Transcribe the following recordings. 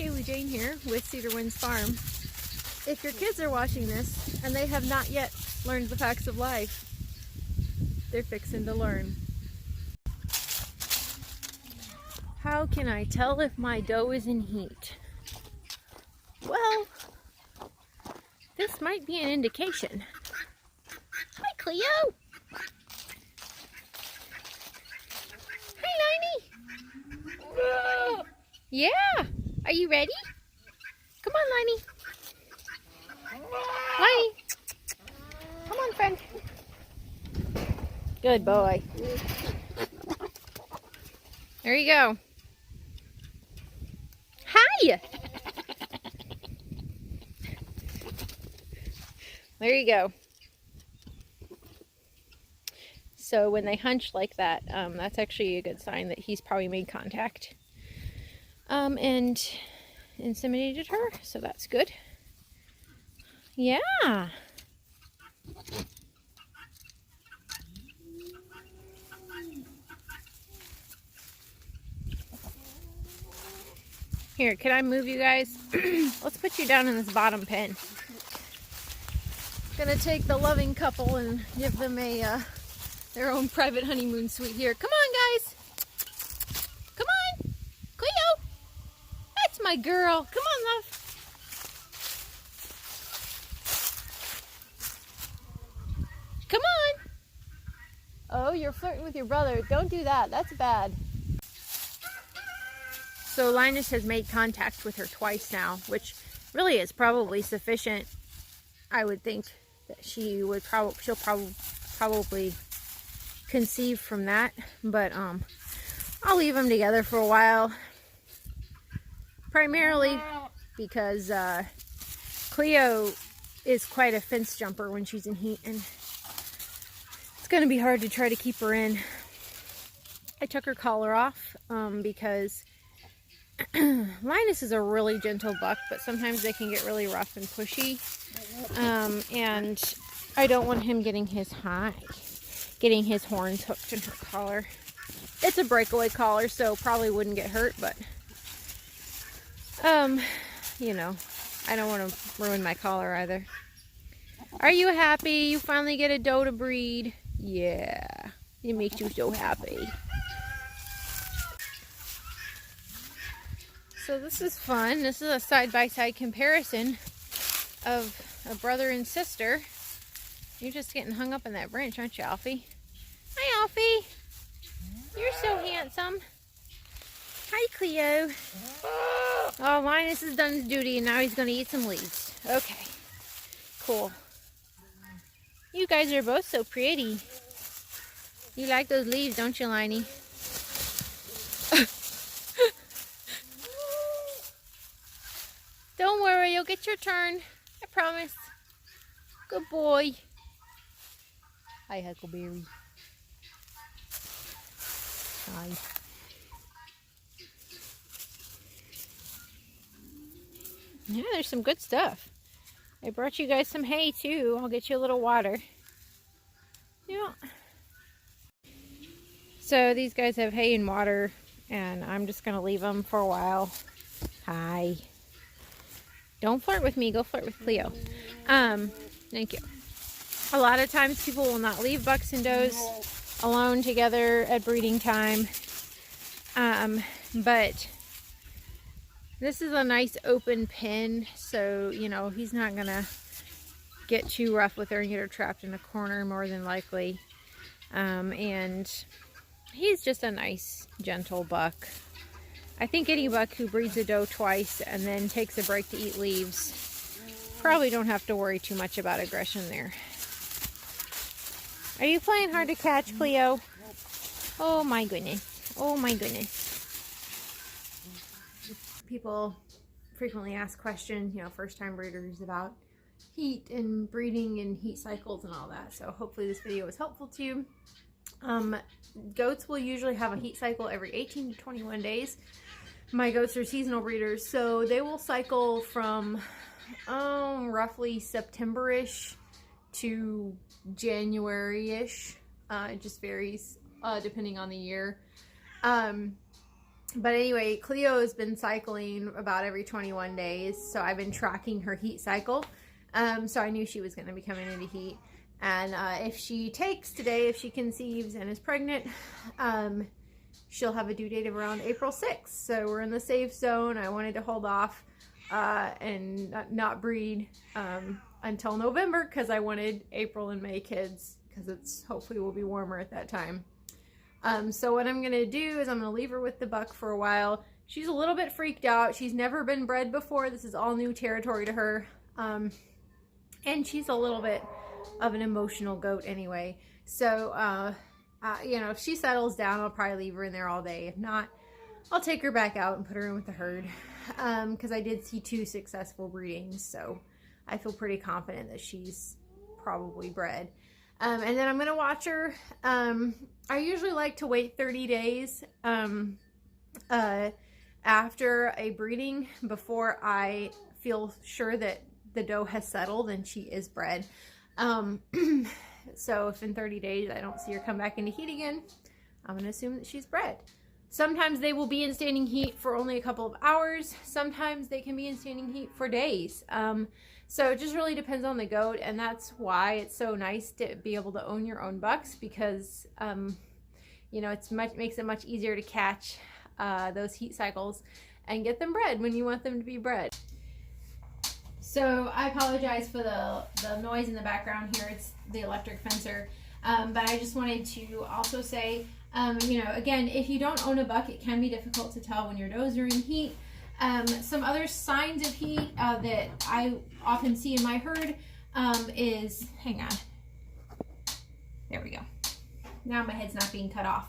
Kaylee Jane here with Cedar Winds Farm. If your kids are watching this and they have not yet learned the facts of life, they're fixing to learn. How can I tell if my dough is in heat? Well, this might be an indication. Hi, Cleo! Hi, Liney! Yeah! Are you ready? Come on, Liney! Liney! Come on, friend. Good boy. There you go. Hi! There you go. So when they hunch like that, that's actually a good sign that he's probably made contact and inseminated her, so that's good. Yeah. Here, can I move you guys? Let's put you down in this bottom pen. Gonna take the loving couple and give them a their own private honeymoon suite here. Come on, guys. Come on. Cleo. That's my girl. Come on, love. Come on. Oh, you're flirting with your brother. Don't do that. That's bad. So Linus has made contact with her twice now, which really is probably sufficient. I would think that she'll probably conceive from that, but I'll leave them together for a while, primarily because Cleo is quite a fence jumper when she's in heat, and it's going to be hard to try to keep her in. I took her collar off because Linus is a really gentle buck, but sometimes they can get really rough and pushy, and I don't want him getting his horns hooked in her collar. It's a breakaway collar, so probably wouldn't get hurt, but you know, I don't want to ruin my collar either. Are you happy you finally get a doe to breed? Yeah, it makes you so happy. So this is fun. This is a side-by-side comparison of a brother and sister. You're just getting hung up in that branch, aren't you, Alfie? Hi, Alfie. You're so handsome. Hi, Cleo. Oh, Linus has done his duty, and now he's going to eat some leaves. Okay. Cool. You guys are both so pretty. You like those leaves, don't you, Liney? Don't worry, you'll get your turn. I promise. Good boy. Hi, Huckleberry. Hi. Yeah, there's some good stuff. I brought you guys some hay too. I'll get you a little water. Yeah. So these guys have hay and water, and I'm just going to leave them for a while. Hi. Don't flirt with me. Go flirt with Cleo. Thank you. A lot of times people will not leave bucks and does alone together at breeding time. But this is a nice open pen, so, you know, he's not going to get too rough with her and get her trapped in a corner more than likely. And he's just a nice, gentle buck. I think any buck who breeds a doe twice and then takes a break to eat leaves probably don't have to worry too much about aggression there. Are you playing hard to catch, Cleo? Oh my goodness. Oh my goodness. People frequently ask questions, you know, first-time breeders, about heat and breeding and heat cycles and all that. So hopefully this video was helpful to you. Goats will usually have a heat cycle every 18 to 21 days. My goats are seasonal breeders, so they will cycle from roughly September-ish to January-ish. It just varies depending on the year. But anyway, Cleo has been cycling about every 21 days, so I've been tracking her heat cycle. So I knew she was going to be coming into heat. And if she takes today, if she conceives and is pregnant, she'll have a due date of around April 6th. So we're in the safe zone. I wanted to hold off and not breed until November, because I wanted April and May kids, because it's hopefully will be warmer at that time. So what I'm going to do is I'm going to leave her with the buck for a while. She's a little bit freaked out. She's never been bred before. This is all new territory to her. And she's a little bit of an emotional goat anyway. So, you know, if she settles down, I'll probably leave her in there all day. If not, I'll take her back out and put her in with the herd. Because I did see 2 successful breedings. So I feel pretty confident that she's probably bred. And then I'm going to watch her. I usually like to wait 30 days after a breeding before I feel sure that the doe has settled and she is bred. So if in 30 days I don't see her come back into heat again, I'm going to assume that she's bred. Sometimes they will be in standing heat for only a couple of hours. Sometimes they can be in standing heat for days. So it just really depends on the goat, and that's why it's so nice to be able to own your own bucks, because you know, makes it much easier to catch those heat cycles and get them bred when you want them to be bred. So I apologize for the noise in the background here. It's the electric fencer. But I just wanted to also say, you know, again, if you don't own a buck, it can be difficult to tell when your does are in heat. Some other signs of heat that I often see in my herd is, hang on, there we go. Now my head's not being cut off.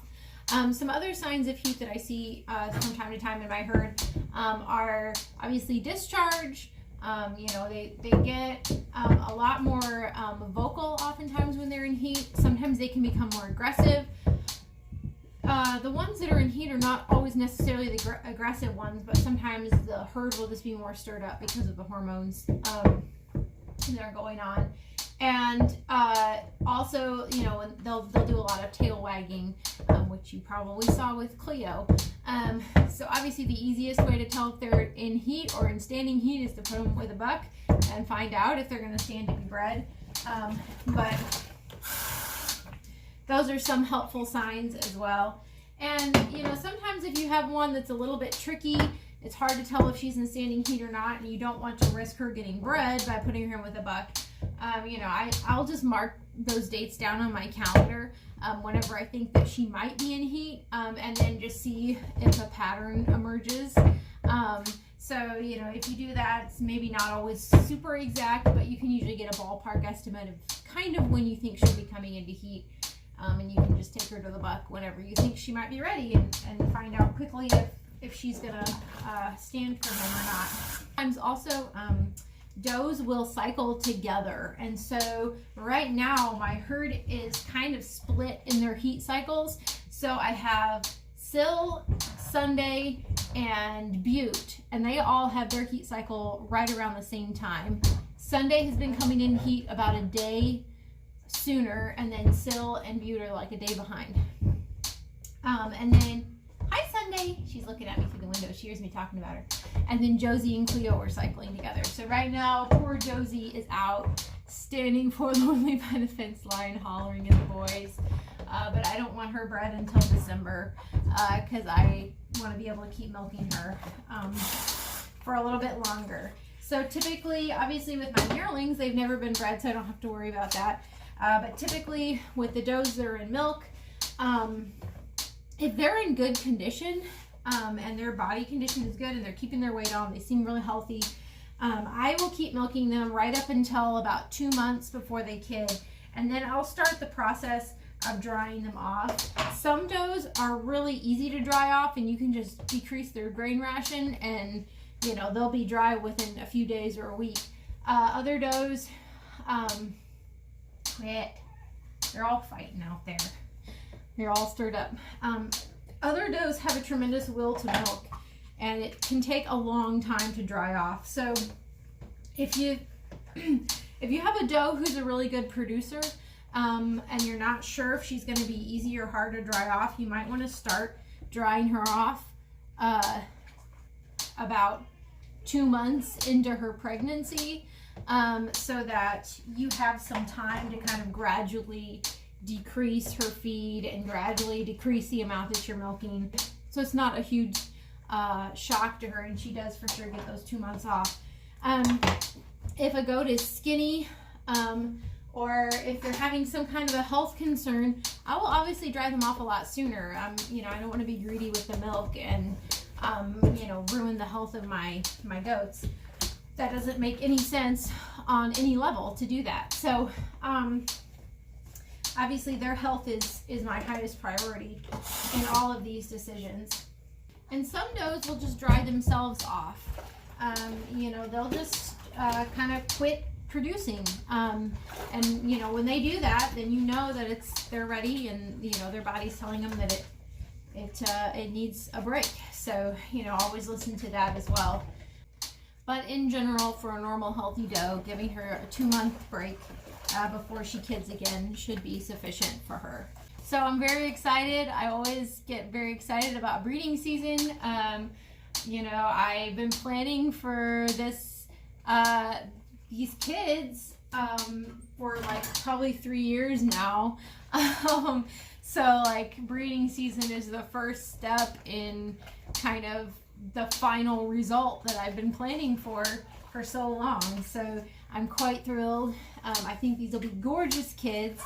Some other signs of heat that I see from time to time in my herd are obviously discharge. You know, they get a lot more vocal oftentimes when they're in heat. Sometimes they can become more aggressive. The ones that are in heat are not always necessarily the aggressive ones, but sometimes the herd will just be more stirred up because of the hormones that are going on. And also, you know, they'll do a lot of tail wagging, which you probably saw with Cleo. So obviously the easiest way to tell if they're in heat or in standing heat is to put them with a buck and find out if they're going to stand to be bred. But those are some helpful signs as well. And, you know, sometimes if you have one that's a little bit tricky, it's hard to tell if she's in standing heat or not, and you don't want to risk her getting bred by putting her in with a buck. You know, I'll just mark those dates down on my calendar whenever I think that she might be in heat, and then just see if a pattern emerges. So, you know, if you do that, it's maybe not always super exact, but you can usually get a ballpark estimate of kind of when you think she'll be coming into heat. And you can just take her to the buck whenever you think she might be ready, and find out quickly if she's gonna stand for him or not. Sometimes also does will cycle together, and so right now my herd is kind of split in their heat cycles. So I have Sil, Sunday, and Butte, and they all have their heat cycle right around the same time. Sunday has been coming in heat about a day sooner, and then Sil and Butte are like a day behind. And then, hi Sunday, she's looking at me through the window, she hears me talking about her. And then Josie and Cleo are cycling together. So right now, poor Josie is out, standing forlornly by the fence line, hollering at the boys. But I don't want her bred until December, because I want to be able to keep milking her for a little bit longer. So typically, obviously with my yearlings, they've never been bred, so I don't have to worry about that. But typically with the does that are in milk, if they're in good condition and their body condition is good and they're keeping their weight on, they seem really healthy, I will keep milking them right up until about 2 months before they kid. And then I'll start the process of drying them off. Some does are really easy to dry off, and you can just decrease their grain ration and, you know, they'll be dry within a few days or a week. Other does, they're all fighting out there. They're all stirred up. Other does have a tremendous will to milk, and it can take a long time to dry off. So if you have a doe who's a really good producer, and you're not sure if she's going to be easy or hard to dry off, you might want to start drying her off about 2 months into her pregnancy, so that you have some time to kind of gradually decrease her feed and gradually decrease the amount that you're milking. So it's not a huge shock to her, and she does for sure get those 2 months off. If a goat is skinny, or if they're having some kind of a health concern, I will obviously dry them off a lot sooner. You know, I don't want to be greedy with the milk and you know, ruin the health of my goats. That doesn't make any sense on any level to do that. So obviously their health is my highest priority in all of these decisions. And some does will just dry themselves off. You know, they'll just kind of quit producing. And you know, when they do that, then you know that they're ready, and you know their body's telling them that it needs a break. So you know, always listen to that as well. But in general, for a normal healthy doe, giving her a 2-month break before she kids again should be sufficient for her. So I'm very excited. I always get very excited about breeding season. You know, I've been planning for this these kids for like probably 3 years now. So like breeding season is the first step in kind of the final result that I've been planning for so long. So I'm quite thrilled. I think these will be gorgeous kids.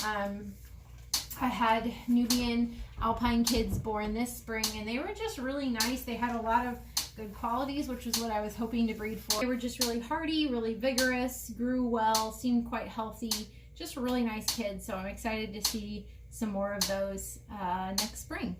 I had Nubian Alpine kids born this spring, and they were just really nice. They had a lot of good qualities, which was what I was hoping to breed for. They were just really hardy, really vigorous, grew well, seemed quite healthy, just really nice kids. So I'm excited to see some more of those next spring.